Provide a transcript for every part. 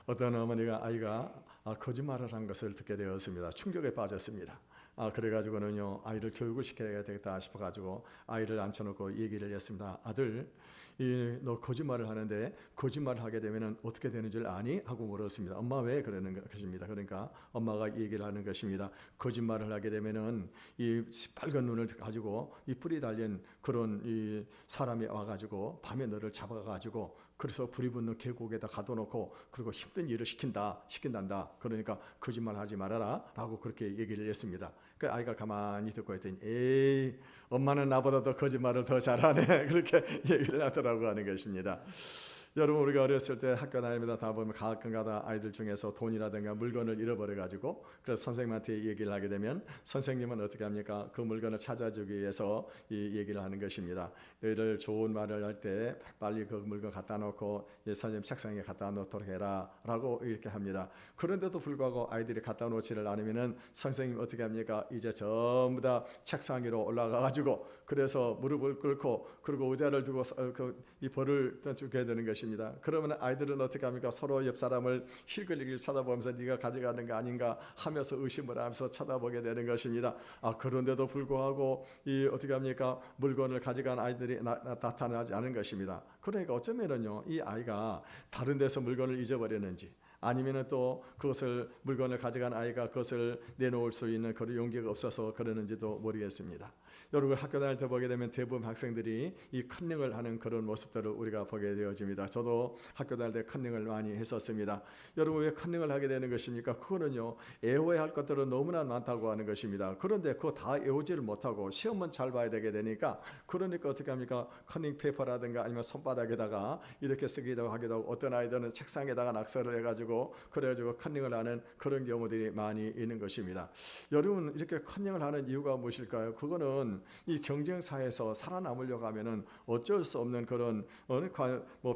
어떤 어머니가 아이가 거짓말을 한 것을 듣게 되었습니다. 충격에 빠졌습니다. 그래가지고는요, 아이를 교육을 시켜야 되겠다 싶어가지고 아이를 앉혀놓고 얘기를 했습니다. 아들, 너 거짓말을 하는데 거짓말을 하게 되면 어떻게 되는 줄 아니? 하고 물었습니다. 엄마 왜 그러는 것입니다. 그러니까 엄마가 얘기를 하는 것입니다. 거짓말을 하게 되면은 이 빨간 눈을 가지고 이 뿔이 달린 그런 이 사람이 와가지고 밤에 너를 잡아가지고 그래서 불이 붙는 계곡에다 가둬놓고 그리고 힘든 일을 시킨단다. 그러니까 거짓말하지 말아라 라고 그렇게 얘기를 했습니다. 그 아이가 가만히 듣고 있더니 에이, 엄마는 나보다 더 거짓말을 더 잘하네 그렇게 얘기를 하더라고 하는 것입니다. 여러분, 우리가 어렸을 때 학교 다니면서 다 보면 가끔가다 아이들 중에서 돈이라든가 물건을 잃어버려가지고 그래서 선생님한테 얘기를 하게 되면 선생님은 어떻게 합니까? 그 물건을 찾아주기 위해서 이 얘기를 하는 것입니다. 너희들 좋은 말을 할 때 빨리 그 물건 갖다 놓고 선생님 책상에 갖다 놓도록 해라 라고 이렇게 합니다. 그런데도 불구하고 아이들이 갖다 놓지를 않으면은 선생님 어떻게 합니까? 이제 전부 다 책상 위로 올라가가지고 그래서 무릎을 꿇고 그리고 의자를 두고 이 벌을 주게 되는 것입니다. 그러면 아이들은 어떻게 합니까? 서로 옆 사람을 실글리기 쳐다보면서 네가 가져가는 거 아닌가 하면서 의심을 하면서 쳐다보게 되는 것입니다. 그런데도 불구하고 이 어떻게 합니까? 물건을 가져간 아이들이 나타나지 않은 것입니다. 그러니까 어쩌면은요, 이 아이가 다른 데서 물건을 잊어버렸는지 아니면은 또 그것을 물건을 가져간 아이가 그것을 내놓을 수 있는 그런 용기가 없어서 그러는지도 모르겠습니다. 여러분, 학교 다닐 때 보게 되면 대부분 학생들이 이 컨닝을 하는 그런 모습들을 우리가 보게 되어집니다. 저도 학교 다닐 때 컨닝을 많이 했었습니다. 여러분, 왜 컨닝을 하게 되는 것입니까? 그거는요, 애워야 할 것들은 너무나 많다고 하는 것입니다. 그런데 그거 다 애우지를 못하고 시험만 잘 봐야 되게 되니까 그러니까 어떻게 합니까? 컨닝 페이퍼라든가 아니면 손바닥에다가 이렇게 쓰기도 하기도 하고 어떤 아이들은 책상에다가 낙서를 해가지고 그래가지고 컨닝을 하는 그런 경우들이 많이 있는 것입니다. 여러분, 이렇게 컨닝을 하는 이유가 무엇일까요? 그거는 이 경쟁사에서 살아남으려고 하면은 어쩔 수 없는 그런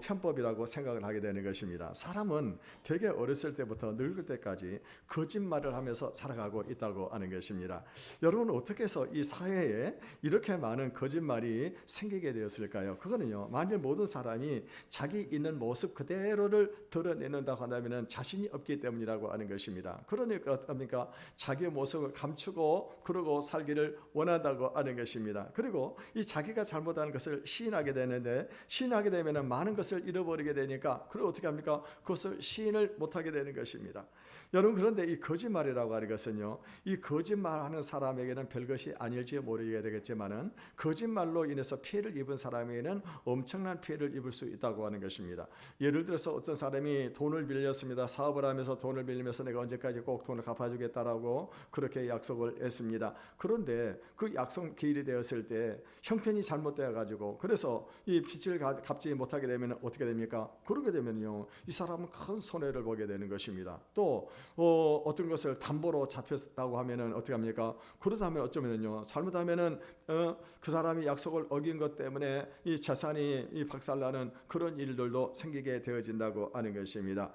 편법이라고 생각을 하게 되는 것입니다. 사람은 되게 어렸을 때부터 늙을 때까지 거짓말을 하면서 살아가고 있다고 하는 것입니다. 여러분, 어떻게 해서 이 사회에 이렇게 많은 거짓말이 생기게 되었을까요? 그거는요, 만일 모든 사람이 자기 있는 모습 그대로를 드러내는다고 한다면 자신이 없기 때문이라고 하는 것입니다. 그러니까 어떻습니까? 자기의 모습을 감추고 그러고 살기를 원한다고 하는 것입니다. 그리고 이 자기가 잘못한 것을 시인하게 되는데 시인하게 되면 많은 것을 잃어버리게 되니까 그리고 어떻게 합니까? 그것을 시인을 못하게 되는 것입니다. 여러분, 그런데 이 거짓말이라고 하는 것은요, 이 거짓말하는 사람에게는 별것이 아닐지 모르게 되겠지만은 거짓말로 인해서 피해를 입은 사람에게는 엄청난 피해를 입을 수 있다고 하는 것입니다. 예를 들어서 어떤 사람이 돈을 빌렸습니다. 사업을 하면서 돈을 빌리면서 내가 언제까지 꼭 돈을 갚아주겠다라고 그렇게 약속을 했습니다. 그런데 그 약속 기일이 되었을 때 형편이 잘못되어 가지고 그래서 이 빚을 갚지 못하게 되면 어떻게 됩니까? 그러게 되면요, 이 사람은 큰 손해를 보게 되는 것입니다. 또 어떤 것을 담보로 잡혔다고 하면은 어떻게 합니까? 그렇다면 어쩌면요, 잘못하면은 그 사람이 약속을 어긴 것 때문에 이 재산이 박살나는 그런 일들도 생기게 되어진다고 하는 것입니다.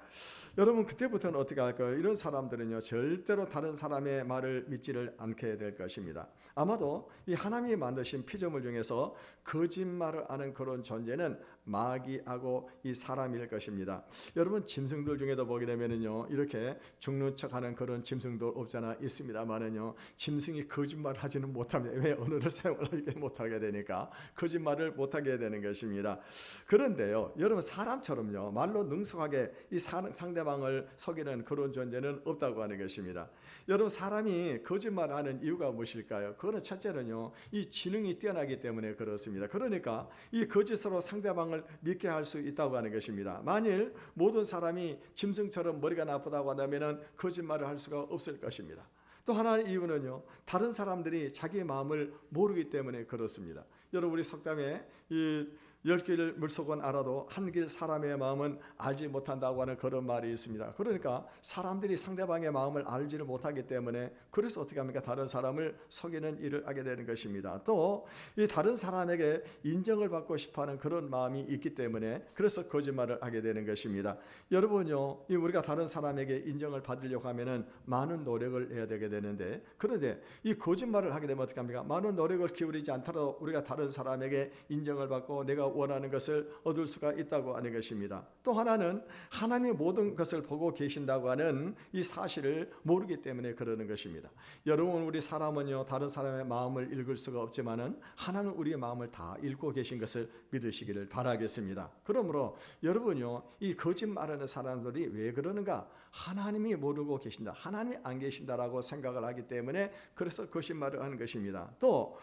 여러분, 그때부터는 어떻게 할까요? 이런 사람들은요, 절대로 다른 사람의 말을 믿지를 않게 될 것입니다. 아마도 이 하나님이 만드신 피조물 중에서 거짓말을 하는 그런 존재는 마귀하고 이 사람일 것입니다. 여러분, 짐승들 중에도 보게 되면은요, 이렇게 죽는 척하는 그런 짐승도 없잖아 있습니다만은요, 짐승이 거짓말을 하지는 못합니다. 왜? 언어를 사용을 못하게 되니까 거짓말을 못하게 되는 것입니다. 그런데요, 여러분, 사람처럼요, 말로 능숙하게 이 상대방을 속이는 그런 존재는 없다고 하는 것입니다. 여러분, 사람이 거짓말하는 이유가 무엇일까요? 그거는 첫째는요, 이 지능이 뛰어나기 때문에 그렇습니다. 그러니까 이 거짓으로 상대방을 믿게 할 수 있다고 하는 것입니다. 만일 모든 사람이 짐승처럼 머리가 나쁘다고 한다면 거짓말을 할 수가 없을 것입니다. 또 하나의 이유는요, 다른 사람들이 자기의 마음을 모르기 때문에 그렇습니다. 여러분, 우리 석담에 이 10길 물속은 알아도 한 길 사람의 마음은 알지 못한다고 하는 그런 말이 있습니다. 그러니까 사람들이 상대방의 마음을 알지를 못하기 때문에 그래서 어떻게 합니까? 다른 사람을 속이는 일을 하게 되는 것입니다. 또 이 다른 사람에게 인정을 받고 싶어하는 그런 마음이 있기 때문에 그래서 거짓말을 하게 되는 것입니다. 여러분요, 우리가 다른 사람에게 인정을 받으려고 하면은 많은 노력을 해야 되게 되는데, 그런데 이 거짓말을 하게 되면 어떻게 합니까? 많은 노력을 기울이지 않더라도 우리가 다른 사람에게 인정을 받고 내가 원하는 것을 얻을 수가 있다고 하는 것입니다. 또 하나는 하나님이 모든 것을 보고 계신다고 하는 이 사실을 모르기 때문에 그러는 것입니다. 여러분, 우리 사람은요, 다른 사람의 마음을 읽을 수가 없지만은 하나님은 우리의 마음을 다 읽고 계신 것을 믿으시기를 바라겠습니다. 그러므로 여러분요, 이 거짓말하는 사람들이 왜 그러는가? 하나님이 모르고 계신다, 하나님이 안 계신다라고 생각을 하기 때문에 그래서 거짓말을 하는 것입니다. 또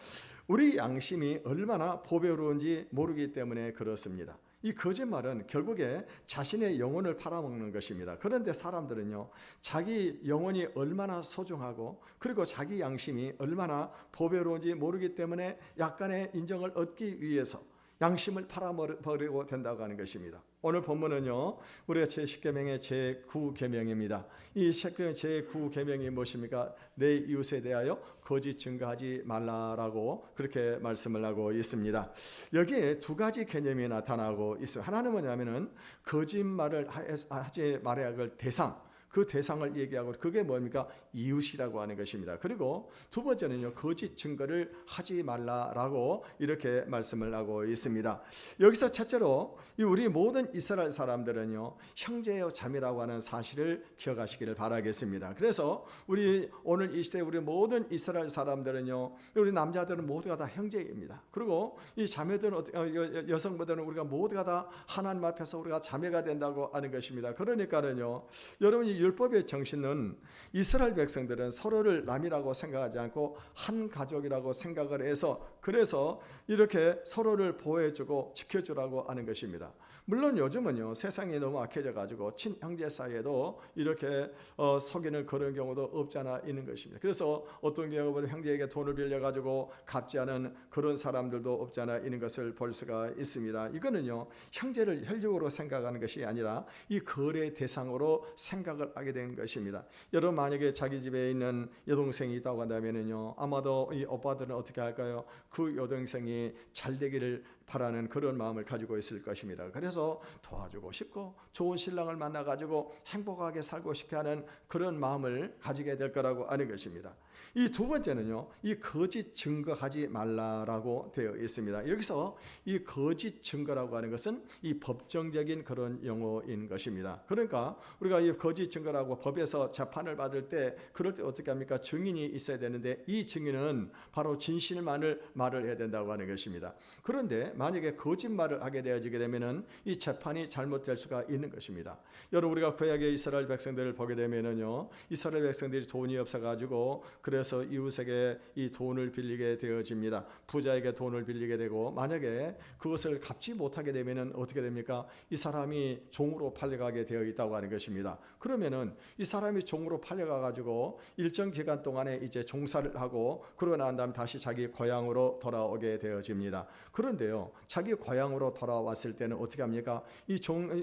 우리 양심이 얼마나 보배로운지 모르기 때문에 그렇습니다. 이 거짓말은 결국에 자신의 영혼을 팔아먹는 것입니다. 그런데 사람들은요, 자기 영혼이 얼마나 소중하고 그리고 자기 양심이 얼마나 보배로운지 모르기 때문에 약간의 인정을 얻기 위해서 양심을 팔아버리고 된다고 하는 것입니다. 오늘 본문은요, 우리가 제10계명의 제9계명입니다. 이 제9계명이 무엇입니까? 내 이웃에 대하여 거짓 증거하지 말라라고 그렇게 말씀을 하고 있습니다. 여기에 두 가지 개념이 나타나고 있어요. 하나는 뭐냐면은 거짓말을 하지 말아야 할 대상, 그 대상을 얘기하고 그게 뭡니까? 이웃이라고 하는 것입니다. 그리고 두 번째는요, 거짓 증거를 하지 말라라고 이렇게 말씀을 하고 있습니다. 여기서 첫째로 우리 모든 이스라엘 사람들은요, 형제요 자매라고 하는 사실을 기억하시기를 바라겠습니다. 그래서 우리 오늘 이 시대 우리 모든 이스라엘 사람들은요, 우리 남자들은 모두가 다 형제입니다. 그리고 이 자매들은 여성분들은 우리가 모두가 다 하나님 앞에서 우리가 자매가 된다고 하는 것입니다. 그러니까는요, 여러분이 율법의 정신은 이스라엘 백성들은 서로를 남이라고 생각하지 않고 한 가족이라고 생각을 해서 그래서 이렇게 서로를 보호해주고 지켜주라고 하는 것입니다. 물론 요즘은요, 세상이 너무 악해져 가지고 친형제 사이에도 이렇게 속이는 그런 경우도 없잖아 있는 것입니다. 그래서 어떤 경우는 형제에게 돈을 빌려 가지고 갚지 않은 그런 사람들도 없잖아 있는 것을 볼 수가 있습니다. 이거는요, 형제를 혈육으로 생각하는 것이 아니라 이 거래 대상으로 생각을 하게 된 것입니다. 여러분, 만약에 자기 집에 있는 여동생이 있다고 한다면요, 아마도 이 오빠들은 어떻게 할까요? 그 여동생이 잘 되기를 바라는 그런 마음을 가지고 있을 것입니다. 그래서 도와주고 싶고 좋은 신랑을 만나가지고 행복하게 살고 싶게 하는 그런 마음을 가지게 될 거라고 하는 것입니다. 이 두 번째는요, 이 거짓 증거하지 말라라고 되어 있습니다. 여기서 이 거짓 증거라고 하는 것은 이 법정적인 그런 용어인 것입니다. 그러니까 우리가 이 거짓 증거라고 법에서 재판을 받을 때 그럴 때 어떻게 합니까? 증인이 있어야 되는데 이 증인은 바로 진실만을 말을 해야 된다고 하는 것입니다. 그런데 만약에 거짓말을 하게 되어지게 되면은 이 재판이 잘못될 수가 있는 것입니다. 여러분, 우리가 구약의 이스라엘 백성들을 보게 되면은요, 이스라엘 백성들이 돈이 없어가지고 그래서 이웃에게 이 돈을 빌리게 되어집니다. 부자에게 돈을 빌리게 되고 만약에 그것을 갚지 못하게 되면은 어떻게 됩니까? 이 사람이 종으로 팔려가게 되어 있다고 하는 것입니다. 그러면은 이 사람이 종으로 팔려가가지고 일정 기간 동안에 이제 종사를 하고 그러고 난 다음에 다시 자기 고향으로 돌아오게 되어집니다. 그런데요, 자기 고향으로 돌아왔을 때는 어떻게 합니까? 이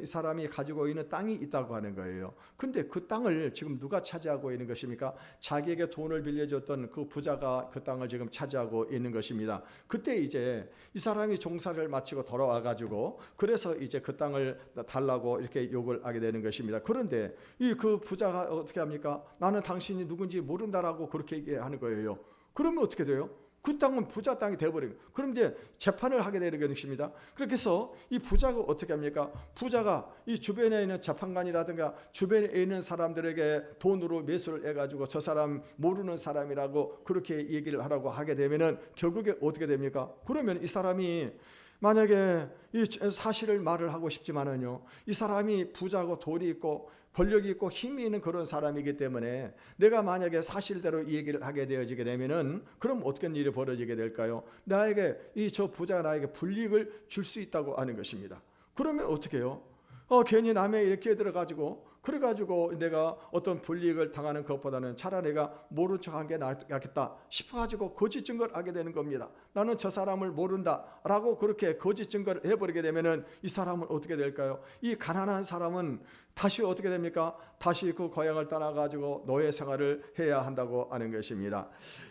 사람이 가지고 있는 땅이 있다고 하는 거예요. 근데 그 땅을 지금 누가 차지하고 있는 것입니까? 자기에게 돈을 빌려줬던 그 부자가 그 땅을 지금 차지하고 있는 것입니다. 그때 이제 이 사람이 종사를 마치고 돌아와 가지고 그래서 이제 그 땅을 달라고 이렇게 요구를 하게 되는 것입니다. 그런데 이 그 부자가 어떻게 합니까? 나는 당신이 누군지 모른다라고 그렇게 얘기하는 거예요. 그러면 어떻게 돼요? 그 땅은 부자 땅이 되어버리고 그럼 이제 재판을 하게 되는 것입니다. 그렇게 해서 이 부자가 어떻게 합니까? 부자가 이 주변에 있는 재판관이라든가 주변에 있는 사람들에게 돈으로 매수를 해가지고 저 사람 모르는 사람이라고 그렇게 얘기를 하라고 하게 되면은 결국에 어떻게 됩니까? 그러면 이 사람이 만약에 이 사실을 말을 하고 싶지만은요, 이 사람이 부자고 돈이 있고 권력이 있고 힘이 있는 그런 사람이기 때문에 내가 만약에 사실대로 이 얘기를 하게 되어지게 되면은 그럼 어떤 일이 벌어지게 될까요? 나에게 이 저 부자가 나에게 불이익을 줄 수 있다고 하는 것입니다. 그러면 어떻게 해요? 괜히 남의 일에 끼어들어가지고 그래가지고 내가 어떤 불이익을 당하는 것보다는 차라리 내가 모른 척한 게 낫겠다 싶어가지고 거짓 증거를 하게 되는 겁니다. 나는 저 사람을 모른다라고 그렇게 거짓 증거를 해버리게 되면은 이 사람은 어떻게 될까요? 이 가난한 사람은 다시 어떻게 됩니까? 다시 그 고향을 떠나가지고 노예 생활을 해야 한다고 하는 것입니다.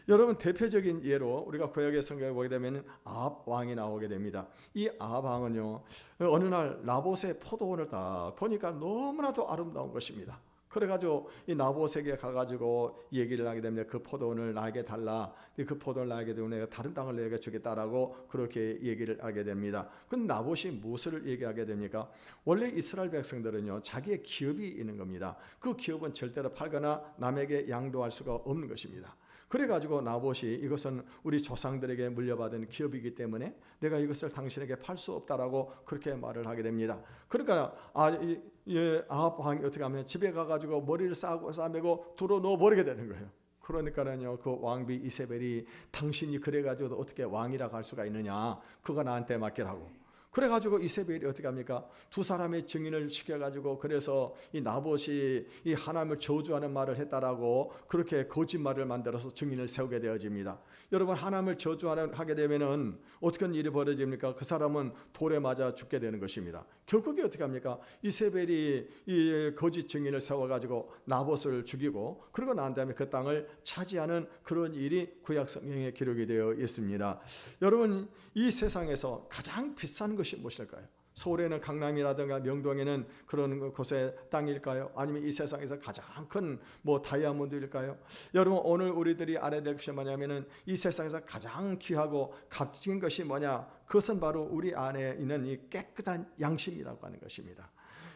여러분, 대표적인 예로 우리가 구약의 성경에 보게 되면 아합 왕이 나오게 됩니다. 이 아합 왕은요, 어느 날 나봇의 포도원을 딱 보니까 너무나도 아름다운 것입니다. 그래가지고 이 나봇에게 가가지고 얘기를 하게 됩니다. 그 포도원을 나에게 달라. 그 포도원을 나에게 되면 내가 다른 땅을 내게 주겠다라고 그렇게 얘기를 하게 됩니다. 그럼 나봇이 무엇을 얘기하게 됩니까? 원래 이스라엘 백성들은요, 자기의 기업이 있는 겁니다. 그 기업은 절대로 팔거나 남에게 양도할 수가 없는 것입니다. 그래가지고 나봇이 이것은 우리 조상들에게 물려받은 기업이기 때문에 내가 이것을 당신에게 팔 수 없다라고 그렇게 말을 하게 됩니다. 그러니까 아합 왕이 어떻게 하면 집에 가가지고 머리를 싸매고 두루 놓아 버리게 되는 거예요. 그러니까는요, 그 왕비 이세벨이 당신이 그래가지고 어떻게 왕이라고 할 수가 있느냐, 그거 나한테 맡기라고. 그래가지고 이세벨이 어떻게 합니까? 두 사람의 증인을 시켜가지고 그래서 이 나봇이 이 하나님을 저주하는 말을 했다라고 그렇게 거짓말을 만들어서 증인을 세우게 되어집니다. 여러분, 하나님을 저주하게 되면은 어떻게 일이 벌어집니까? 그 사람은 돌에 맞아 죽게 되는 것입니다. 결국에 어떻게 합니까? 이세벨이 이 거짓 증인을 세워가지고 나봇을 죽이고 그러고 난 다음에 그 땅을 차지하는 그런 일이 구약 성경에 기록이 되어 있습니다. 여러분, 이 세상에서 가장 비싼 것이 무엇일까요? 서울에는 강남이라든가 명동에는 그런 곳의 땅일까요? 아니면 이 세상에서 가장 큰 다이아몬드일까요? 여러분, 오늘 우리들이 알아야 될 것이 뭐냐면은 이 세상에서 가장 귀하고 값진 것이 뭐냐? 그것은 바로 우리 안에 있는 이 깨끗한 양심이라고 하는 것입니다.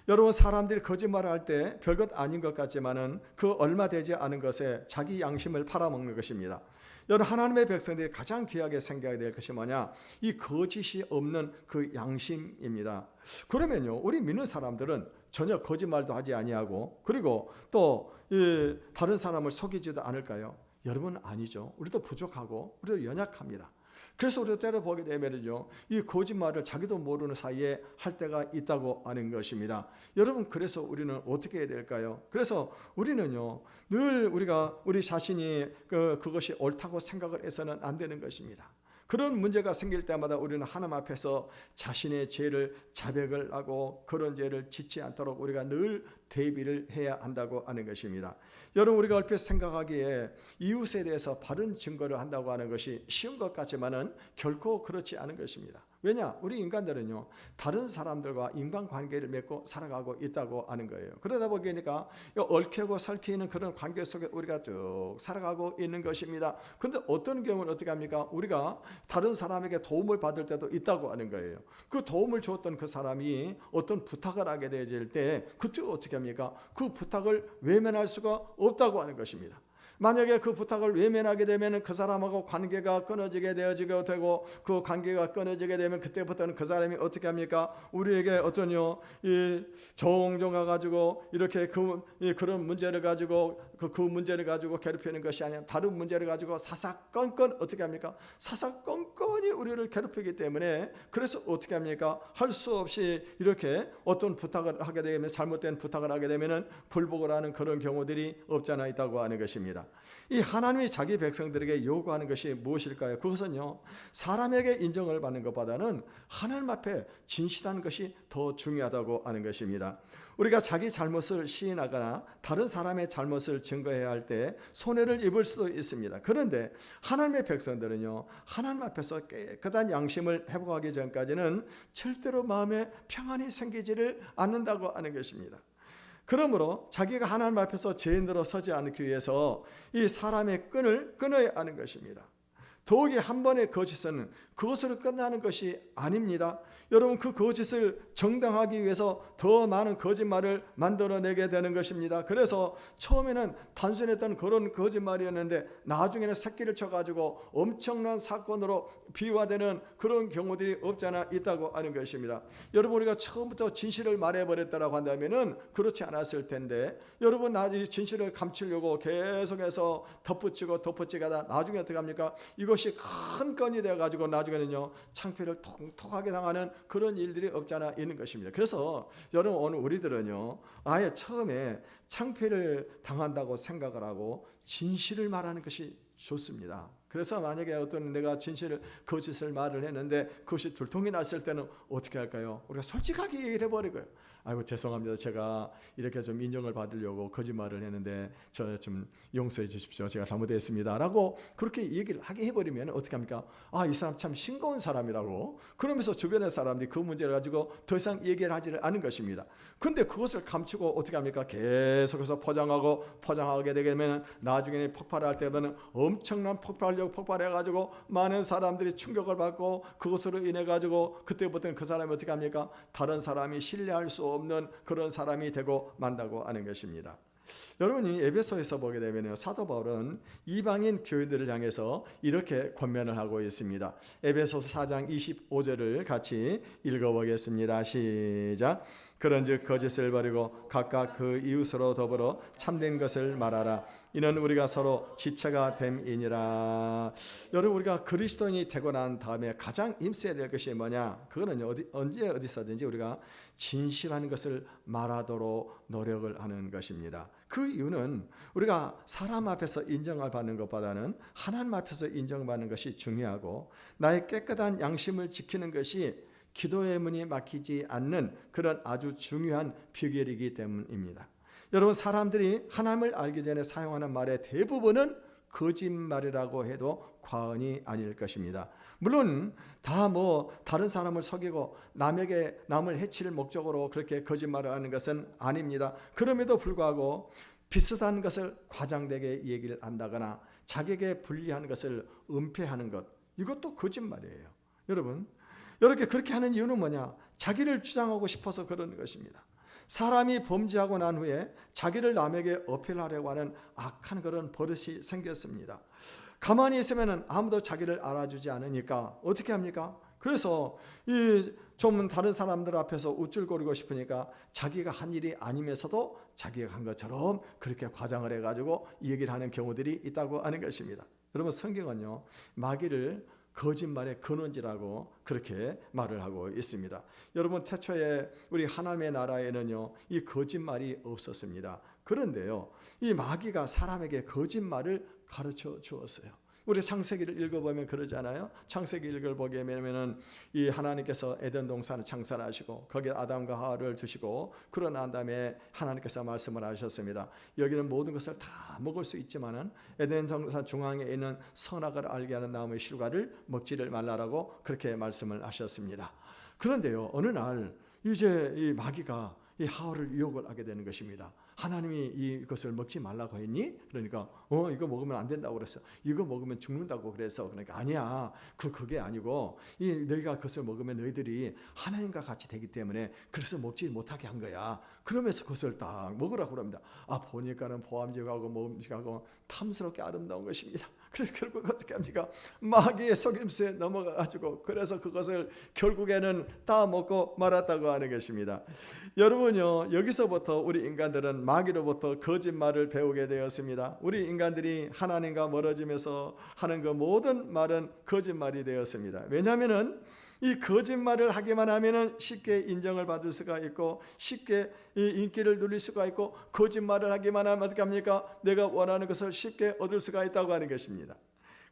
여러분, 사람들이 거짓말을 할 때 별것 아닌 것 같지만은 그 얼마 되지 않은 것에 자기 양심을 팔아먹는 것입니다. 여러분, 하나님의 백성들이 가장 귀하게 생각해야 될 것이 뭐냐? 이 거짓이 없는 그 양심입니다. 그러면요, 우리 믿는 사람들은 전혀 거짓말도 하지 아니하고 그리고 또 다른 사람을 속이지도 않을까요? 여러분, 아니죠. 우리도 부족하고 우리도 연약합니다. 그래서 우리가 때려 보게 되면요, 이 거짓말을 자기도 모르는 사이에 할 때가 있다고 하는 것입니다. 여러분, 그래서 우리는 어떻게 해야 될까요? 그래서 우리는요, 늘 우리 자신이 그것이 옳다고 생각을 해서는 안 되는 것입니다. 그런 문제가 생길 때마다 우리는 하나님 앞에서 자신의 죄를 자백을 하고 그런 죄를 짓지 않도록 우리가 늘 대비를 해야 한다고 하는 것입니다. 여러분, 우리가 얼핏 생각하기에 이웃에 대해서 바른 증거를 한다고 하는 것이 쉬운 것 같지만은 결코 그렇지 않은 것입니다. 왜냐? 우리 인간들은요, 다른 사람들과 인간관계를 맺고 살아가고 있다고 하는 거예요. 그러다 보니까 얽히고 설키는 그런 관계 속에 우리가 쭉 살아가고 있는 것입니다. 그런데 어떤 경우는 어떻게 합니까? 우리가 다른 사람에게 도움을 받을 때도 있다고 하는 거예요. 그 도움을 주었던 그 사람이 어떤 부탁을 하게 되질 때 그때 어떻게 합니까? 그 부탁을 외면할 수가 없다고 하는 것입니다. 만약에 그 부탁을 외면하게 되면 그 사람하고 관계가 끊어지게 되어지게 되고 그 관계가 끊어지게 되면 그때부터는 그 사람이 어떻게 합니까? 우리에게 어떤요, 종종 가가지고 이렇게 그런 문제를 가지고 그 문제를 가지고 괴롭히는 것이 아니라 다른 문제를 가지고 사사건건 어떻게 합니까? 사사건건이 우리를 괴롭히기 때문에 그래서 어떻게 합니까? 할 수 없이 이렇게 어떤 부탁을 하게 되면 잘못된 부탁을 하게 되면은 불복을 하는 그런 경우들이 없잖아 있다고 하는 것입니다. 이 하나님이 자기 백성들에게 요구하는 것이 무엇일까요? 그것은요, 사람에게 인정을 받는 것보다는 하나님 앞에 진실한 것이 더 중요하다고 하는 것입니다. 우리가 자기 잘못을 시인하거나 다른 사람의 잘못을 증거해야 할 때 손해를 입을 수도 있습니다. 그런데 하나님의 백성들은요, 하나님 앞에서 깨끗한 양심을 회복하기 전까지는 절대로 마음에 평안이 생기지를 않는다고 하는 것입니다. 그러므로 자기가 하나님 앞에서 죄인으로 서지 않기 위해서 이 사람의 끈을 끊어야 하는 것입니다. 더욱이 한 번의 거짓은 그것으로 끝나는 것이 아닙니다. 여러분, 그 거짓을 정당하기 위해서 더 많은 거짓말을 만들어내게 되는 것입니다. 그래서 처음에는 단순했던 그런 거짓말이었는데 나중에는 새끼를 쳐가지고 엄청난 사건으로 비화되는 그런 경우들이 없잖아 있다고 하는 것입니다. 여러분, 우리가 처음부터 진실을 말해버렸다고 한다면은 그렇지 않았을 텐데, 여러분, 이 진실을 감추려고 계속해서 덧붙이고 덧붙이다가 나중에 어떻게 합니까? 이것이 큰 건이 되어가지고 나중에는요, 창피를 통하게 당하는 그런 일들이 없잖아 있는 것입니다. 그래서 여러분, 오늘 우리들은요, 아예 처음에 창피를 당한다고 생각을 하고 진실을 말하는 것이 좋습니다. 그래서 만약에 어떤 내가 거짓을 말을 했는데 그것이 들통이 났을 때는 어떻게 할까요? 우리가 솔직하게 얘기를 해버리고요. 아이고 죄송합니다. 제가 이렇게 좀 인정을 받으려고 거짓말을 했는데 저 좀 용서해 주십시오. 제가 잘못했습니다라고 그렇게 얘기를 하게 해버리면 어떻게 합니까? 아, 이 사람 참 싱거운 사람이라고, 그러면서 주변의 사람들이 그 문제를 가지고 더 이상 얘기를 하지를 않은 것입니다. 그런데 그것을 감추고 어떻게 합니까? 계속해서 포장하게 되면 나중에 폭발할 때는 엄청난 폭발력 폭발해가지고 많은 사람들이 충격을 받고, 그것으로 인해 가지고 그때부터는 그 사람이 어떻게 합니까? 다른 사람이 신뢰할 수 없는 그런 사람이 되고 만다고 하는 것입니다. 여러분이 에베소에서 보게 되면 사도 바울은 이방인 교회들을 향해서 이렇게 권면을 하고 있습니다. 에베소서 4장 25절을 같이 읽어보겠습니다. 시작. 그런즉 거짓을 버리고 각각 그 이웃으로 더불어 참된 것을 말하라. 이는 우리가 서로 지체가 됨이니라. 여러분, 우리가 그리스도인이 되고 난 다음에 가장 힘써야 될 것이 뭐냐? 그거는 언제 어디서든지 우리가 진실한 것을 말하도록 노력을 하는 것입니다. 그 이유는 우리가 사람 앞에서 인정을 받는 것보다는 하나님 앞에서 인정받는 것이 중요하고, 나의 깨끗한 양심을 지키는 것이 기도의 문이 막히지 않는 그런 아주 중요한 비결이기 때문입니다. 여러분, 사람들이 하나님을 알기 전에 사용하는 말의 대부분은 거짓말이라고 해도 과언이 아닐 것입니다. 물론 다 다른 사람을 속이고 남을 해칠 목적으로 그렇게 거짓말을 하는 것은 아닙니다. 그럼에도 불구하고 비슷한 것을 과장되게 얘기를 한다거나 자기에게 불리한 것을 은폐하는 것, 이것도 거짓말이에요. 여러분, 이렇게 그렇게 하는 이유는 뭐냐? 자기를 주장하고 싶어서 그러는 것입니다. 사람이 범죄하고 난 후에 자기를 남에게 어필하려고 하는 악한 그런 버릇이 생겼습니다. 가만히 있으면 아무도 자기를 알아주지 않으니까 어떻게 합니까? 그래서 좀 다른 사람들 앞에서 우쭐거리고 싶으니까 자기가 한 일이 아니면서도 자기가 한 것처럼 그렇게 과장을 해가지고 얘기를 하는 경우들이 있다고 하는 것입니다. 여러분, 성경은요, 마귀를 거짓말의 근원지라고 그렇게 말을 하고 있습니다. 여러분, 태초에 우리 하나님의 나라에는요, 이 거짓말이 없었습니다. 그런데요, 이 마귀가 사람에게 거짓말을 가르쳐 주었어요. 우리 창세기를 읽어보면 그러잖아요. 창세기 읽어보게 되면 이 하나님께서 에덴 동산을 창설하시고 거기에 아담과 하와를 두시고, 그러고 난 다음에 하나님께서 말씀을 하셨습니다. 여기는 모든 것을 다 먹을 수 있지만은 에덴 동산 중앙에 있는 선악을 알게 하는 나무의 실과를 먹지를 말라라고 그렇게 말씀을 하셨습니다. 그런데요, 어느 날 이제 이 마귀가 이 하와를 유혹을 하게 되는 것입니다. 하나님이 이것을 먹지 말라고 했니? 그러니까 이거 먹으면 안 된다고 그랬어. 이거 먹으면 죽는다고 그래서. 그러니까 아니야. 그게 아니고 너희가 그것을 먹으면 너희들이 하나님과 같이 되기 때문에 그래서 먹지 못하게 한 거야. 그러면서 그것을 딱 먹으라고 합니다. 보니까는 보암직하고 먹음직하고 탐스럽게 아름다운 것입니다. 그래서 결국 어떻게 합니까? 마귀의 속임수에 넘어가가지고 그래서 그것을 결국에는 다 먹고 말았다고 하는 것입니다. 여러분요, 여기서부터 우리 인간들은 마귀로부터 거짓말을 배우게 되었습니다. 우리 인간들이 하나님과 멀어지면서 하는 그 모든 말은 거짓말이 되었습니다. 왜냐하면은 이 거짓말을 하기만 하면은 쉽게 인정을 받을 수가 있고 쉽게 이 인기를 누릴 수가 있고, 거짓말을 하기만 하면 어떻게 합니까? 내가 원하는 것을 쉽게 얻을 수가 있다고 하는 것입니다.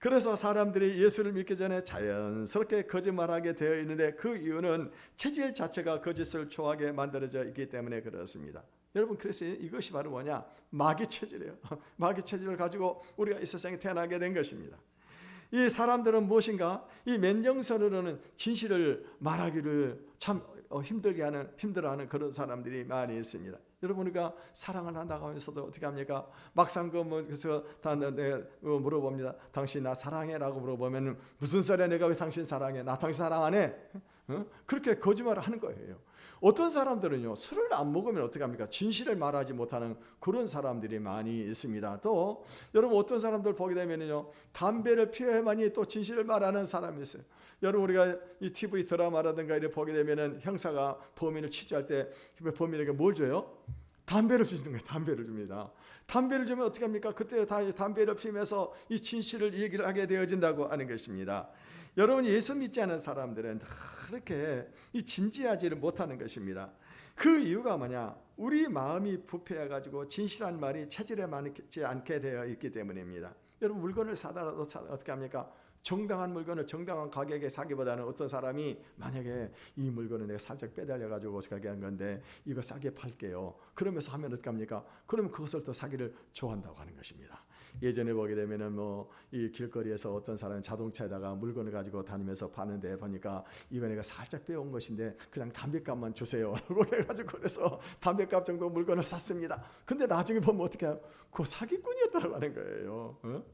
그래서 사람들이 예수를 믿기 전에 자연스럽게 거짓말하게 되어 있는데, 그 이유는 체질 자체가 거짓을 좋아하게 만들어져 있기 때문에 그렇습니다. 여러분, 그래서 이것이 바로 뭐냐? 마귀 체질이에요. 마귀 체질을 가지고 우리가 이 세상에 태어나게 된 것입니다. 이 사람들은 무엇인가? 이 맨정신으로는 진실을 말하기를 참 힘들어하는 그런 사람들이 많이 있습니다. 여러분, 우리가 사랑을 한다고 하면서도 어떻게 합니까? 막상 그래서 물어봅니다. 당신 나 사랑해?라고 물어보면 무슨 소리야? 내가 왜 당신 사랑해? 나 당신 사랑 안 해? 그렇게 거짓말을 하는 거예요. 어떤 사람들은요, 술을 안 먹으면 어떻게 합니까? 진실을 말하지 못하는 그런 사람들이 많이 있습니다. 또 여러분, 어떤 사람들 보게 되면요, 담배를 피워야만이 또 진실을 말하는 사람이 있어요. 여러분, 우리가 이 TV 드라마라든가 이렇게 보게 되면은 형사가 범인을 취재할 때 범인에게 뭘 줘요? 담배를 주시는 거예요. 담배를 줍니다. 담배를 주면 어떻게 합니까? 그때 다 담배를 피우면서 이 진실을 얘기를 하게 되어진다고 하는 것입니다. 여러분, 예수 믿지 않은 사람들은 그렇게 이 진지하지를 못하는 것입니다. 그 이유가 뭐냐? 우리 마음이 부패해가지고 진실한 말이 체질에 맞지 않게 되어 있기 때문입니다. 여러분, 물건을 사더라도 어떻게 합니까? 정당한 물건을 정당한 가격에 사기보다는 어떤 사람이 만약에 이 물건을 내가 살짝 빼달려가지고 가게 한 건데 이거 싸게 팔게요. 그러면서 하면 어떡합니까? 그러면 그것을 더 사기를 좋아한다고 하는 것입니다. 예전에 보게 되면은 뭐 이 길거리에서 어떤 사람이 자동차에다가 물건을 가지고 다니면서 파는데 보니까 이거 내가 살짝 빼온 것인데 그냥 담배값만 주세요라고 해가지고 그래서 담배값 정도 물건을 샀습니다. 근데 나중에 보면 어떻게 해요? 그 사기꾼이었다고 하는 거예요.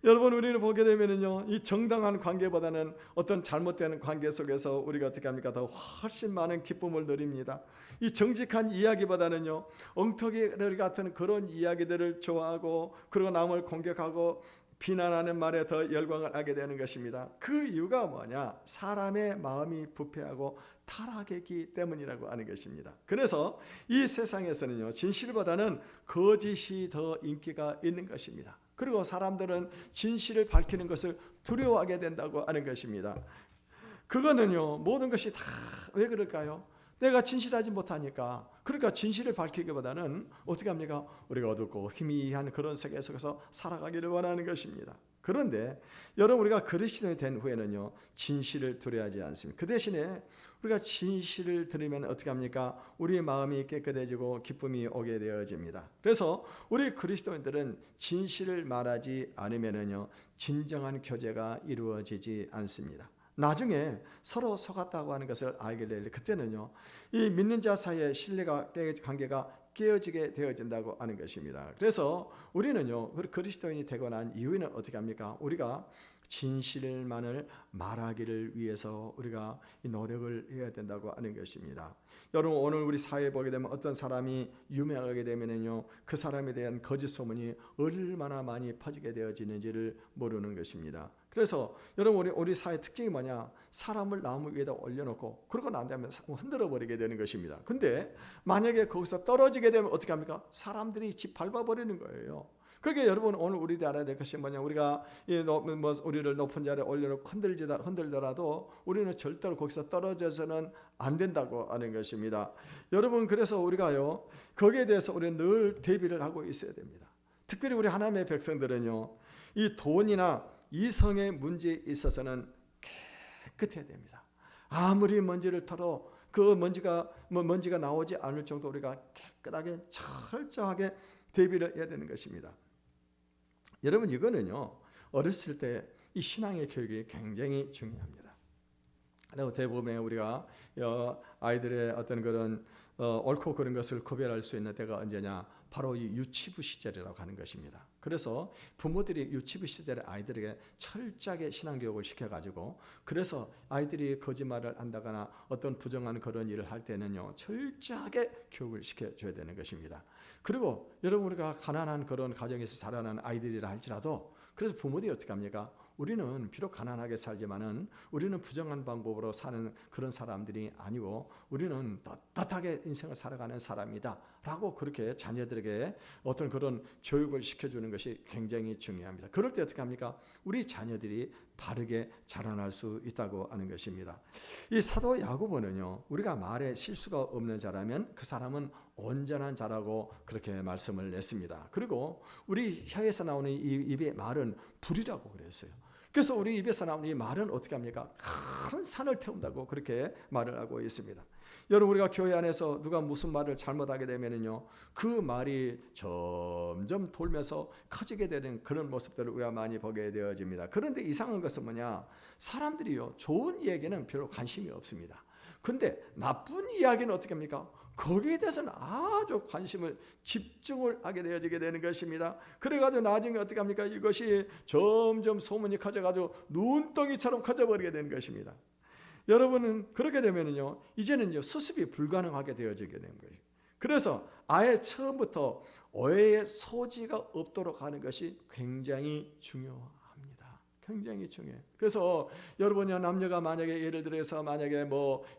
여러분, 우리는 보게 되면은요, 이 정당한 관계보다는 어떤 잘못된 관계 속에서 우리가 어떻게 합니까? 더 훨씬 많은 기쁨을 누립니다. 이 정직한 이야기보다는요, 엉터리 같은 그런 이야기들을 좋아하고 그리고 남을 공격하고 비난하는 말에 더 열광을 하게 되는 것입니다. 그 이유가 뭐냐? 사람의 마음이 부패하고 타락했기 때문이라고 하는 것입니다. 그래서 이 세상에서는요, 진실보다는 거짓이 더 인기가 있는 것입니다. 그리고 사람들은 진실을 밝히는 것을 두려워하게 된다고 하는 것입니다. 그거는요, 모든 것이 다 왜 그럴까요? 내가 진실하지 못하니까. 그러니까 진실을 밝히기보다는 어떻게 합니까? 우리가 어둡고 희미한 그런 세계 속에서 살아가기를 원하는 것입니다. 그런데 여러분, 우리가 그리스도인이 된 후에는요, 진실을 두려워하지 않습니다. 그 대신에 우리가 진실을 들으면 어떻게 합니까? 우리의 마음이 깨끗해지고 기쁨이 오게 되어집니다. 그래서 우리 그리스도인들은 진실을 말하지 않으면은요, 진정한 교제가 이루어지지 않습니다. 나중에 서로 속았다고 하는 것을 알게 될 그때는요, 이 믿는 자 사이의 신뢰가 관계가 깨어지게 되어진다고 하는 것입니다. 그래서 우리는요, 그리스도인이 되고 난 이후에는 어떻게 합니까? 우리가 진실만을 말하기를 위해서 우리가 이 노력을 해야 된다고 하는 것입니다. 여러분, 오늘 우리 사회에 보게 되면 어떤 사람이 유명하게 되면은요, 그 사람에 대한 거짓 소문이 얼마나 많이 퍼지게 되어지는지를 모르는 것입니다. 그래서 여러분, 우리 사회 특징이 뭐냐? 사람을 나무 위에다 올려놓고 그러고 난 다음에 흔들어 버리게 되는 것입니다. 근데 만약에 거기서 떨어지게 되면 어떻게 합니까? 사람들이 집 밟아버리는 거예요. 그러니까 여러분, 오늘 우리들이 알아야 될 것이 뭐냐? 우리가 우리를 높은 자리에 올려놓고 흔들더라도 우리는 절대로 거기서 떨어져서는 안 된다고 하는 것입니다. 여러분, 그래서 우리가요, 거기에 대해서 우리는 늘 대비를 하고 있어야 됩니다. 특별히 우리 하나님의 백성들은요, 이 돈이나 이성의 문제에 있어서는 깨끗해야 됩니다. 아무리 먼지를 털어 그 먼지가 나오지 않을 정도 우리가 깨끗하게 철저하게 대비를 해야 되는 것입니다. 여러분, 이거는요, 어렸을 때 이 신앙의 교육이 굉장히 중요합니다. 그리고 대부분 우리가 아이들의 어떤 그런 옳고 그른 것을 구별할 수 있는 때가 언제냐? 바로 이 유치부 시절이라고 하는 것입니다. 그래서 부모들이 유치부 시절에 아이들에게 철저하게 신앙교육을 시켜가지고, 그래서 아이들이 거짓말을 한다거나 어떤 부정한 그런 일을 할 때는요, 철저하게 교육을 시켜줘야 되는 것입니다. 그리고 여러분, 우리가 가난한 그런 가정에서 자라는 아이들이라 할지라도, 그래서 부모들이 어떻게 합니까? 우리는 비록 가난하게 살지만은 우리는 부정한 방법으로 사는 그런 사람들이 아니고 우리는 떳떳하게 인생을 살아가는 사람이다 라고 그렇게 자녀들에게 어떤 그런 교육을 시켜주는 것이 굉장히 중요합니다. 그럴 때 어떻게 합니까? 우리 자녀들이 바르게 자라날 수 있다고 하는 것입니다. 이 사도 야고보는요, 우리가 말에 실수가 없는 자라면 그 사람은 온전한 자라고 그렇게 말씀을 냈습니다. 그리고 우리 혀에서 나오는 이 입의 말은 불이라고 그랬어요. 그래서 우리 입에서 나오는 이 말은 어떻게 합니까? 큰 산을 태운다고 그렇게 말을 하고 있습니다. 여러분, 우리가 교회 안에서 누가 무슨 말을 잘못하게 되면은요, 그 말이 점점 돌면서 커지게 되는 그런 모습들을 우리가 많이 보게 되어집니다. 그런데 이상한 것은 뭐냐? 사람들이요, 좋은 이야기는 별로 관심이 없습니다. 근데 나쁜 이야기는 어떻게 합니까? 거기에 대해서는 아주 관심을 집중을 하게 되어지게 되는 것입니다. 그래가지고 나중에 어떻게 합니까? 이것이 점점 소문이 커져가지고 눈덩이처럼 커져버리게 되는 것입니다. 여러분은 그렇게 되면은요, 이제는요, 수습이 불가능하게 되어지게 되는 거예요. 그래서 아예 처음부터 오해의 소지가 없도록 하는 것이 굉장히 중요합니다. 굉장히 중요해요. 그래서 여러분이 남녀가 만약에 예를 들어서 만약에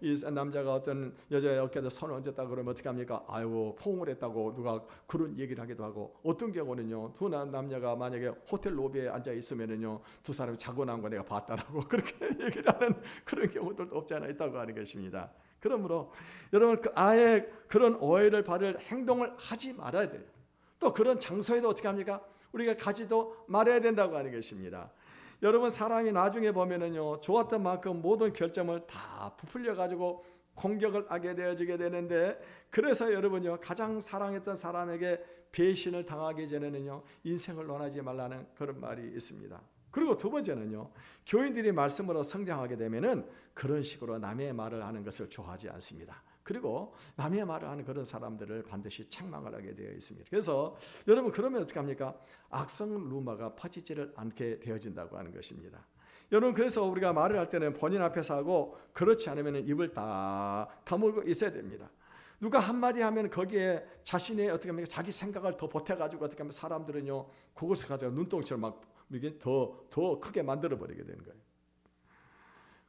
이 남자가 어떤 여자의 어깨에 손을 얹었다 그러면 어떻게 합니까? 아이고, 포옹을 했다고 누가 그런 얘기를 하기도 하고, 어떤 경우는요, 두 남녀가 만약에 호텔 로비에 앉아 있으면은요, 두 사람이 자고 난 거 내가 봤다라고 그렇게 얘기를 하는 그런 경우들도 없지 않아 있다고 하는 것입니다. 그러므로 여러분, 아예 그런 오해를 받을 행동을 하지 말아야 돼요. 또 그런 장소에도 어떻게 합니까? 우리가 가지도 말아야 된다고 하는 것입니다. 여러분 사람이 나중에 보면은요 좋았던 만큼 모든 결점을 다 부풀려 가지고 공격을 하게 되어지게 되는데, 그래서 여러분요 가장 사랑했던 사람에게 배신을 당하기 전에는요 인생을 논하지 말라는 그런 말이 있습니다. 그리고 두 번째는요, 교인들이 말씀으로 성장하게 되면은 그런 식으로 남의 말을 하는 것을 좋아하지 않습니다. 그리고 남의 말을 하는 그런 사람들을 반드시 책망을 하게 되어 있습니다. 그래서 여러분 그러면 어떻게 합니까? 악성 루머가 퍼지지를 않게 되어진다고 하는 것입니다. 여러분 그래서 우리가 말을 할 때는 본인 앞에서 하고, 그렇지 않으면 입을 다 다물고 있어야 됩니다. 누가 한마디 하면 거기에 자신의 어떻게 하면 자기 생각을 더 보태가지고 어떻게 하면 사람들은요 그것을 가지고 눈덩이처럼 막 이게 더 크게 만들어 버리게 되는 거예요.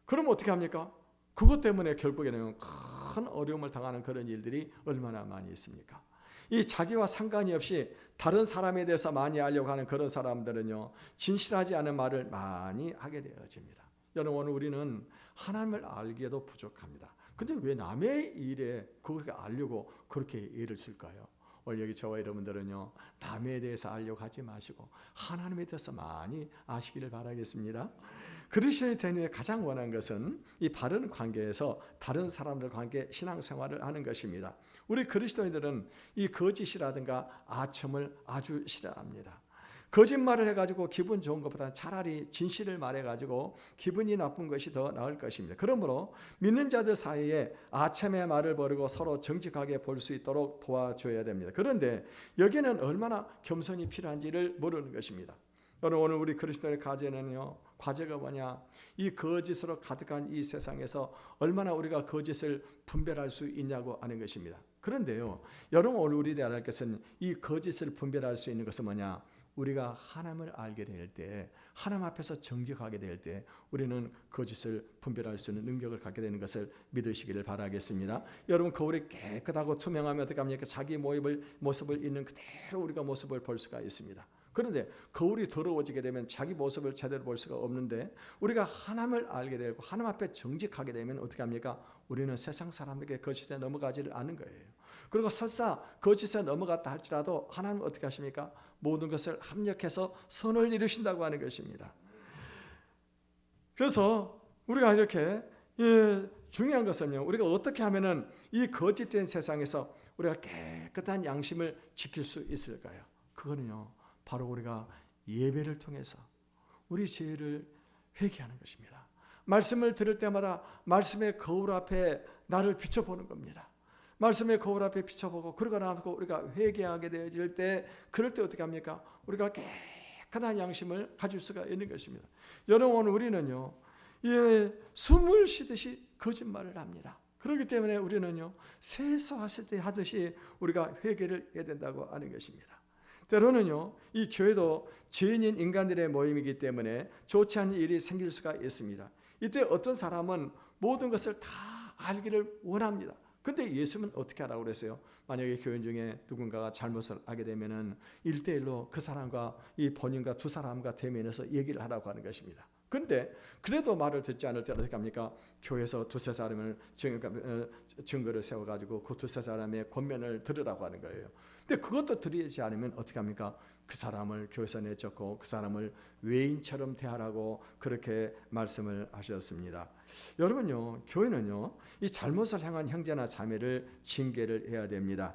그럼 어떻게 합니까? 그것 때문에 결국에는 큰 어려움을 당하는 그런 일들이 얼마나 많이 있습니까? 이 자기와 상관이 없이 다른 사람에 대해서 많이 알려고 하는 그런 사람들은요 진실하지 않은 말을 많이 하게 되어집니다. 여러분 오늘 우리는 하나님을 알기에도 부족합니다. 근데 왜 남의 일에 그렇게 알려고 그렇게 애를 쓸까요? 오늘 여기 저와 여러분들은요 남에 대해서 알려고 하지 마시고 하나님에 대해서 많이 아시기를 바라겠습니다. 그리스도인이 가장 원하는 것은 이 바른 관계에서 다른 사람들 관계 신앙생활을 하는 것입니다. 우리 그리스도인들은 이 거짓이라든가 아첨을 아주 싫어합니다. 거짓말을 해가지고 기분 좋은 것보다 차라리 진실을 말해가지고 기분이 나쁜 것이 더 나을 것입니다. 그러므로 믿는 자들 사이에 아첨의 말을 버리고 서로 정직하게 볼 수 있도록 도와줘야 됩니다. 그런데 여기는 얼마나 겸손이 필요한지를 모르는 것입니다. 여러분 오늘 우리 그리스도의 과제가 뭐냐? 이 거짓으로 가득한 이 세상에서 얼마나 우리가 거짓을 분별할 수 있냐고 하는 것입니다. 그런데요 여러분 오늘 우리가 알아야 할 것은 이 거짓을 분별할 수 있는 것은 뭐냐? 우리가 하나님을 알게 될 때, 하나님 앞에서 정직하게 될 때 우리는 거짓을 분별할 수 있는 능력을 갖게 되는 것을 믿으시기를 바라겠습니다. 여러분 거울이 깨끗하고 투명하면 어떻게 합니까? 자기 모습을 있는 그대로 우리가 모습을 볼 수가 있습니다. 그런데 거울이 더러워지게 되면 자기 모습을 제대로 볼 수가 없는데, 우리가 하나님을 알게 되고 하나님 앞에 정직하게 되면 어떻게 합니까? 우리는 세상 사람에게 거짓에 넘어가지를 않는 거예요. 그리고 설사 거짓에 넘어갔다 할지라도 하나님은 어떻게 하십니까? 모든 것을 합력해서 선을 이루신다고 하는 것입니다. 그래서 우리가 이렇게 중요한 것은요, 우리가 어떻게 하면은 이 거짓된 세상에서 우리가 깨끗한 양심을 지킬 수 있을까요? 그거는요 바로 우리가 예배를 통해서 우리 죄를 회개하는 것입니다. 말씀을 들을 때마다 말씀의 거울 앞에 나를 비춰보는 겁니다. 말씀의 거울 앞에 비춰보고 그러고 나서 우리가 회개하게 되어질 때, 그럴 때 어떻게 합니까? 우리가 깨끗한 양심을 가질 수가 있는 것입니다. 여러분 우리는요 숨을 쉬듯이 거짓말을 합니다. 그렇기 때문에 우리는요 세수하실 때 하듯이 우리가 회개를 해야 된다고 하는 것입니다. 때로는요 이 교회도 죄인인 인간들의 모임이기 때문에 좋지 않은 일이 생길 수가 있습니다. 이때 어떤 사람은 모든 것을 다 알기를 원합니다. 근데 예수님은 어떻게 하라고 그랬어요? 만약에 교인 중에 누군가가 잘못을 하게 되면은 1대1로 그 사람과 이 본인과 두 사람과 대면해서 얘기를 하라고 하는 것입니다. 근데 그래도 말을 듣지 않을 때 어떻게 합니까? 교회에서 두세 사람을 증거를 세워가지고 그 두세 사람의 권면을 들으라고 하는 거예요. 근데 그것도 들리지 않으면 어떻게 합니까? 그 사람을 교회에서 내쫓고 그 사람을 외인처럼 대하라고 그렇게 말씀을 하셨습니다. 여러분요, 교회는요 이 잘못을 행한 형제나 자매를 징계를 해야 됩니다.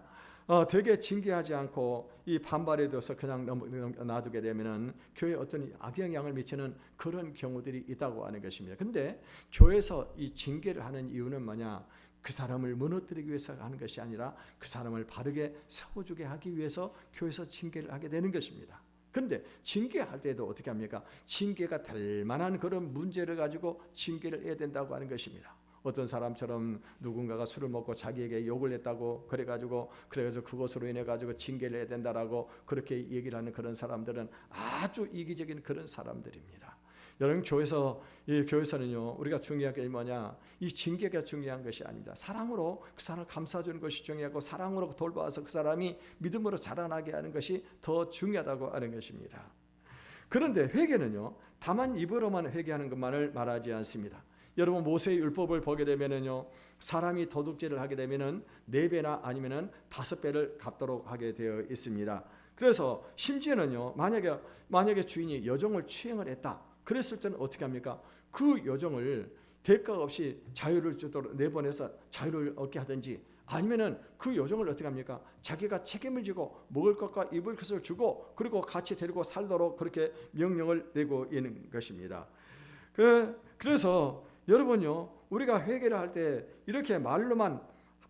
되게 징계하지 않고 이 반발에 대해서 그냥 놔두게 되면은 교회에 어떤 악영향을 미치는 그런 경우들이 있다고 하는 것입니다. 근데 교회에서 이 징계를 하는 이유는 뭐냐? 그 사람을 무너뜨리기 위해서 하는 것이 아니라 그 사람을 바르게 세워주게 하기 위해서 교회에서 징계를 하게 되는 것입니다. 그런데 징계할 때도 어떻게 합니까? 징계가 될 만한 그런 문제를 가지고 징계를 해야 된다고 하는 것입니다. 어떤 사람처럼 누군가가 술을 먹고 자기에게 욕을 했다고 그래가지고 그것으로 인해 가지고 징계를 해야 된다라고 그렇게 얘기를 하는 그런 사람들은 아주 이기적인 그런 사람들입니다. 여러분 교회에서는요 우리가 중요한 게 뭐냐? 이 징계가 중요한 것이 아닙니다. 사랑으로 그 사람을 감싸주는 것이 중요하고 사랑으로 돌봐서 그 사람이 믿음으로 자라나게 하는 것이 더 중요하다고 하는 것입니다. 그런데 회개는요 다만 입으로만 회개하는 것만을 말하지 않습니다. 여러분 모세의 율법을 보게 되면은요 사람이 도둑질을 하게 되면은 4배나 아니면은 5배를 갚도록 하게 되어 있습니다. 그래서 심지어는요 만약에 주인이 여종을 추행을 했다. 그랬을 때는 어떻게 합니까? 그 여정을 대가 없이 자유를 주도록 내보내서 자유를 얻게 하든지, 아니면은 그 여정을 어떻게 합니까? 자기가 책임을 지고 먹을 것과 입을 것을 주고 그리고 같이 데리고 살도록 그렇게 명령을 내고 있는 것입니다. 그래서 여러분요, 우리가 회개를 할 때 이렇게 말로만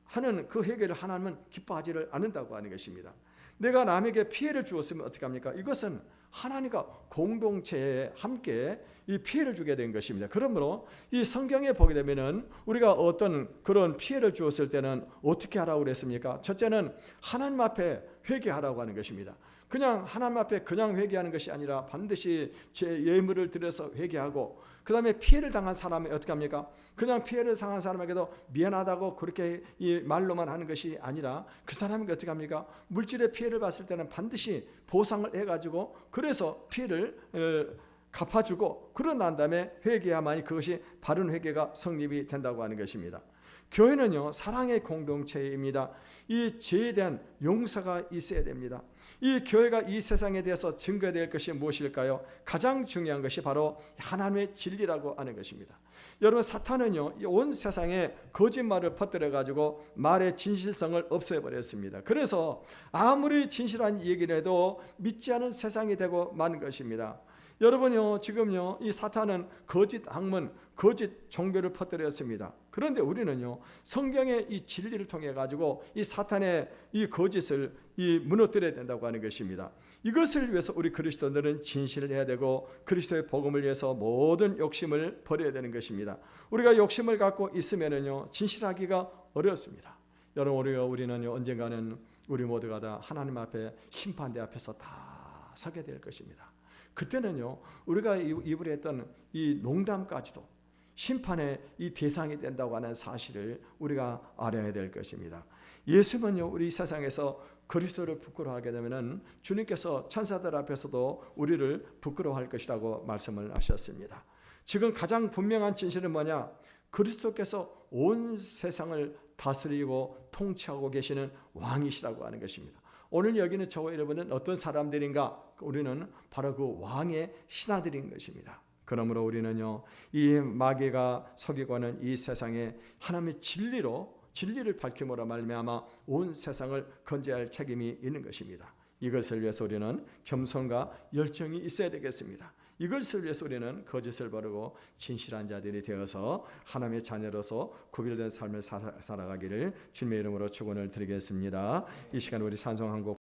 하는 그 회개를 하나님은 기뻐하지를 않는다고 하는 것입니다. 내가 남에게 피해를 주었으면 어떻게 합니까? 이것은 하나님과 공동체에 함께 이 피해를 주게 된 것입니다. 그러므로 이 성경에 보게 되면은 우리가 어떤 그런 피해를 주었을 때는 어떻게 하라고 그랬습니까? 첫째는 하나님 앞에 회개하라고 하는 것입니다. 그냥 하나님 앞에 그냥 회개하는 것이 아니라 반드시 제 예물을 드려서 회개하고, 그 다음에 피해를 당한 사람이 어떻게 합니까? 그냥 피해를 당한 사람에게도 미안하다고 그렇게 이 말로만 하는 것이 아니라 그 사람이 어떻게 합니까? 물질의 피해를 봤을 때는 반드시 보상을 해가지고 그래서 피해를 갚아주고, 그러고 난 다음에 회개해야만이 그것이 바른 회개가 성립이 된다고 하는 것입니다. 교회는요, 사랑의 공동체입니다. 이 죄에 대한 용서가 있어야 됩니다. 이 교회가 이 세상에 대해서 증거해야 될 것이 무엇일까요? 가장 중요한 것이 바로 하나님의 진리라고 하는 것입니다. 여러분, 사탄은요, 온 세상에 거짓말을 퍼뜨려 가지고 말의 진실성을 없애버렸습니다. 그래서 아무리 진실한 얘기를 해도 믿지 않은 세상이 되고 만 것입니다. 여러분요, 지금요, 이 사탄은 거짓 학문, 거짓 종교를 퍼뜨렸습니다. 그런데 우리는요, 성경의 이 진리를 통해 가지고 이 사탄의 이 거짓을 무너뜨려야 된다고 하는 것입니다. 이것을 위해서 우리 그리스도인들은 진실을 해야 되고, 그리스도의 복음을 위해서 모든 욕심을 버려야 되는 것입니다. 우리가 욕심을 갖고 있으면은요, 진실하기가 어렵습니다. 여러분, 우리는요, 언젠가는 우리 모두가 다 하나님 앞에 심판대 앞에서 다 서게 될 것입니다. 그때는요, 우리가 입으로 했던 이 농담까지도 심판의 이 대상이 된다고 하는 사실을 우리가 알아야 될 것입니다. 예수는요, 우리 세상에서 그리스도를 부끄러워하게 되면은 주님께서 천사들 앞에서도 우리를 부끄러워할 것이라고 말씀을 하셨습니다. 지금 가장 분명한 진실은 뭐냐? 그리스도께서 온 세상을 다스리고 통치하고 계시는 왕이시라고 하는 것입니다. 오늘 여기는 저와 여러분은 어떤 사람들인가? 우리는 바로 그 왕의 신하들인 것입니다. 그러므로 우리는요, 이 마귀가 속이고 하는 이 세상에 하나님의 진리를 밝힘으로 말미암아 온 세상을 건져야 할 책임이 있는 것입니다. 이것을 위해서 우리는 겸손과 열정이 있어야 되겠습니다. 이것을 위해서 우리는 거짓을 버리고 진실한 자들이 되어서 하나님의 자녀로서 구별된 삶을 살아가기를 주님의 이름으로 축원을 드리겠습니다. 이 시간 우리 찬송 한 곡